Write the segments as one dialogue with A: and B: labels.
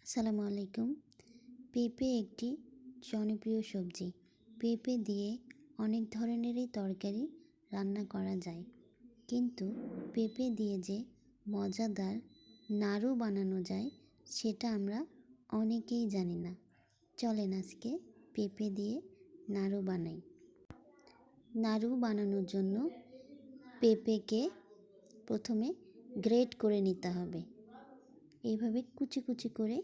A: আসসালামু আলাইকুম। পেঁপে একটি জনপ্রিয় সবজি। পেঁপে দিয়ে অনেক ধরনেরই তরকারি রান্না করা যায়, কিন্তু পেঁপে দিয়ে যে মজাদার নাড়ু বানানো যায় সেটা আমরা অনেকেই জানি না। চলেন আজকে পেঁপে দিয়ে নাড়ু বানাই। নাড়ু বানানোর জন্য পেঁপেকে প্রথমে গ্রেট করে নিতে হবে। এইভাবে কুচি কুচি করে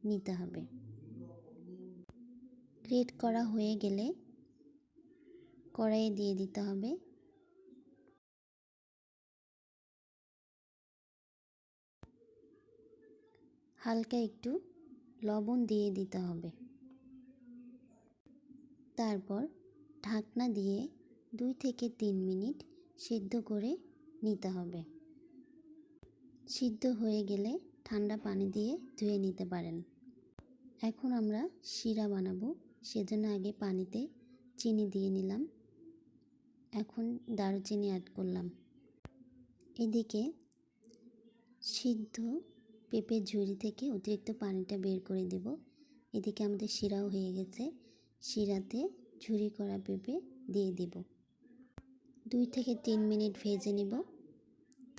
A: নিতে হবে। গ্রেট করা হয়ে গেলে কড়াইয়ে দিয়ে দিতে হবে হালকা একটু লবণ দিয়ে দিতে হবে। তারপর ঢাকনা দিয়ে 2 থেকে 3 মিনিট সিদ্ধ করে নিতে হবে। সিদ্ধ হয়ে গেলে ঠান্ডা পানি দিয়ে ধুয়ে নিতে পারেন। এখন আমরা শিরা বানাবো, সেজন্য আগে পানিতে চিনি দিয়ে নিলাম। এখন দারুচিনি অ্যাড করলাম। এদিকে সিদ্ধ পেঁপের ঝুড়ি থেকে অতিরিক্ত পানিটা বের করে দেব। এদিকে আমাদের শিরাও হয়ে গেছে। শিরাতে ঝুরি করা পেঁপে দিয়ে দেব। 2 থেকে 3 মিনিট ভেজে নেব।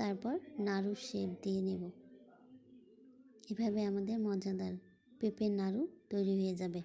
A: তারপর নাড়ুর শেপ দিয়ে নেব। এভাবে আমাদের মজাদার পেঁপের নাড়ু তৈরি হয়ে যাবে।